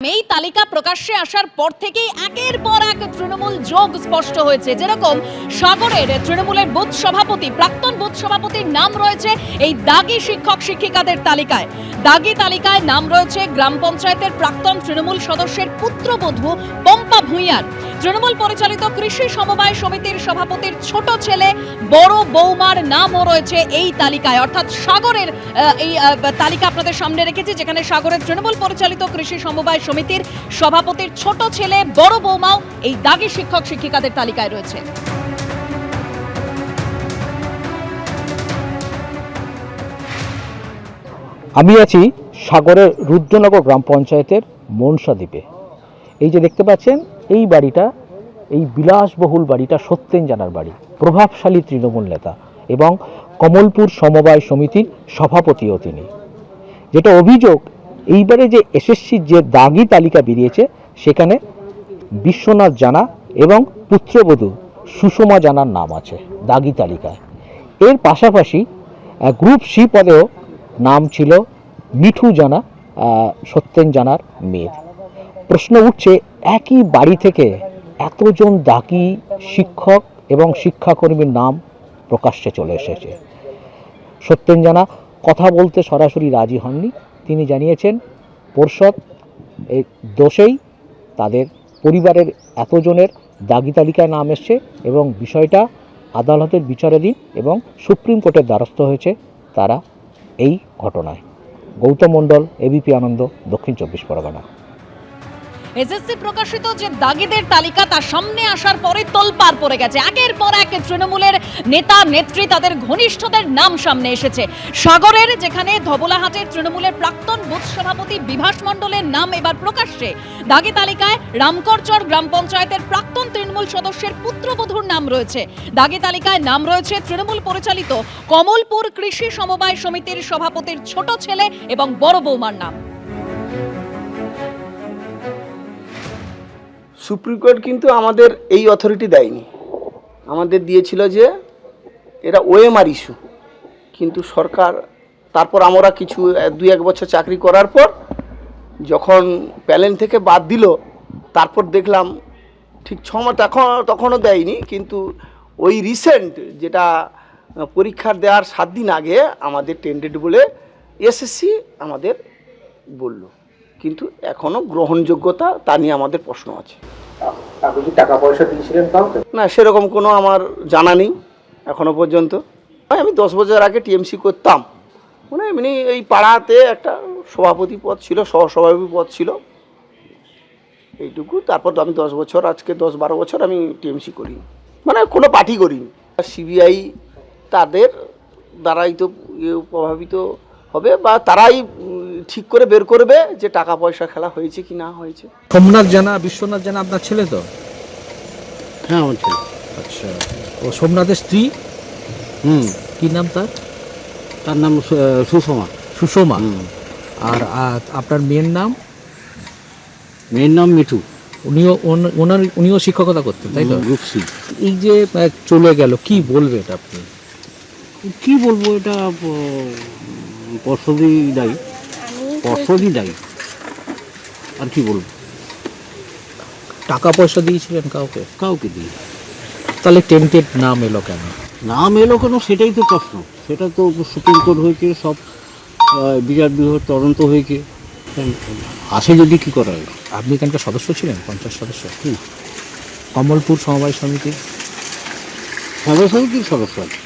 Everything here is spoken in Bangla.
এই তালিকা প্রকাশ্যে আসার পর থেকেই একের পর এক তৃণমূল যোগ স্পষ্ট হয়েছে। যেরকম সাগরের তৃণমূলের বুথ সভাপতি, প্রাক্তন বুথ সভাপতির নাম রয়েছে এই দাগী শিক্ষক শিক্ষিকাদের তালিকায়। দাগী তালিকায় নাম রয়েছে গ্রাম পঞ্চায়েতের প্রাক্তন তৃণমূল সদস্যের পুত্রবধূ পম্পা ভূঁইয়ার। তৃণমূল পরিচালিত কৃষি সমবায় সমিতির সভাপতির ছোট ছেলে বড় বৌমার নামও রয়েছে এই তালিকায়। অর্থাৎ সাগরের এই তালিকা আপনাদের সামনে রেখেছি, যেখানে সাগরের তৃণমূল পরিচালিত কৃষি সমবায় সমিতির সভাপতির ছোট ছেলে বড় বৌমাও এই দাগী শিক্ষক শিক্ষিকাদের তালিকায় রয়েছে। আমি আছি সাগরের রুদ্রনগর গ্রাম পঞ্চায়েতের মনসা দ্বীপে। এই যে দেখতে পাচ্ছেন এই বাড়িটা, এই বিলাসবহুল বাড়িটা সত্যেন জানার বাড়ি, প্রভাবশালী তৃণমূল নেতা এবং কমলপুর সমবায় সমিতির সভাপতিও তিনি। যেটা অভিযোগ, এইবারে যে এসএসসির যে দাগী তালিকা বেরিয়েছে সেখানে বিশ্বনাথ জানা এবং পুত্রবধূ সুষমা জানার নাম আছে দাগী তালিকায়। এর পাশাপাশি গ্রুপ সি পদেও নাম ছিল মিঠু জানা, সত্যেন জানার মেয়ের। প্রশ্ন উঠছে, একই বাড়ি থেকে এতজন দাগী শিক্ষক এবং শিক্ষাকর্মীর নাম প্রকাশ্যে চলে এসেছে। সত্যেন জানা কথা বলতে সরাসরি রাজি হননি। তিনি জানিয়েছেন পর্ষদ এই দোষেই তাদের পরিবারের এতজনের দাগী তালিকায় নাম এসছে এবং বিষয়টা আদালতের বিচারাধীন এবং সুপ্রিম কোর্টের দ্বারস্থ হয়েছে তারা এই ঘটনায়। গৌতম মণ্ডল, এবিপি আনন্দ, দক্ষিণ 24 পরগনা। এসএসসি প্রকাশিত যে দাগীদের তালিকা তার সামনে আসার পরে তোলপাড় পড়ে গেছে। একের পর এক তৃণমূলের নেতা নেত্রী, তাদের ঘনিষ্ঠদের নাম সামনে এসেছে। সাগরের যেখানে ধবলাহাটের তৃণমূলের প্রাক্তন বুথ সভাপতি বিভাস মণ্ডলের নাম এবার প্রকাশ্যে। দাগী তালিকায় রামকরচর গ্রাম পঞ্চায়েতের প্রাক্তন তৃণমূল সদস্যের পুত্রবধূর নাম রয়েছে। দাগী তালিকায় নাম রয়েছে তৃণমূল পরিচালিত কমলপুর কৃষি সমবায় সমিতির সভাপতির ছোট ছেলে এবং বড় বৌমার নাম। সুপ্রিম কোর্ট কিন্তু আমাদের এই অথরিটি দেয়নি, আমাদের দিয়েছিল যে এরা ওএমআর ইস্যু। কিন্তু সরকার তারপর আমরা কিছু 2-1 বছর চাকরি করার পর যখন প্যানেল থেকে বাদ দিল, তারপর দেখলাম ঠিক 6 মাস তখনও দেয়নি। কিন্তু ওই রিসেন্ট যেটা পরীক্ষার দেওয়ার 7 দিন আগে আমাদের টেন্ডেড বলে এসএসসি আমাদের বলল, কিন্তু এখনও গ্রহণযোগ্যতা তা নিয়ে আমাদের প্রশ্ন আছে। আপনি কি টাকা পয়সা দিয়েছিলেন কাউকে? না, সেরকম কোনো আমার জানা নেই এখনো পর্যন্ত। আমি 10 বছর আগে টিএমসি করতাম, মানে এমনি এই পাড়াতে একটা সভাপতি পদ ছিল, সহসভাপতি পদ ছিল, এইটুকু। তারপর আমি 10 বছর, আজকে 10-12 বছর আমি টিএমসি করি, মানে কোনো পার্টি করিনি। সিবিআই তাদের দ্বারাই তো প্রভাবিত হবে বা তারাই ঠিক করে বের করবে যে টাকা পয়সা খেলা হয়েছে কি না হয়েছে। সোমনাথ জানা, বিশ্বনাথ জানা আপনার ছেলে তো? হ্যাঁ, আমার ছেলে। আচ্ছা, ও সোমনাথের স্ত্রী? কি নাম তার? তার নাম সুষমা। সুষমা। আর আপনার মেয়ের নাম? মেয়ের নাম মিঠু। উনিও শিক্ষকতা করতেন, তাই তো? Group C. এই যে চলে গেল, কি বলবে এটা আপনি? কি বলবো, এটা পর্ষদই দায়ী, পর্ষদই দায়ী, আর কি বলবো। টাকা পয়সা দিয়েছিলেন কাউকে? কাউকে দিই। তাহলে টেন্টেড নাম এলো কেন? নাম এলো কেন সেটাই তো প্রশ্ন। সেটা তো সুপ্রিম কোর্ট হয়েছে, সব বিচার বিভাগ তদন্ত হয়েছে, আসে যদি কী করা হয়। আপনি এখানকার সদস্য ছিলেন, পঞ্চায়েত সদস্য? কমলপুর সমবায় সমিতির সদস্য আছে।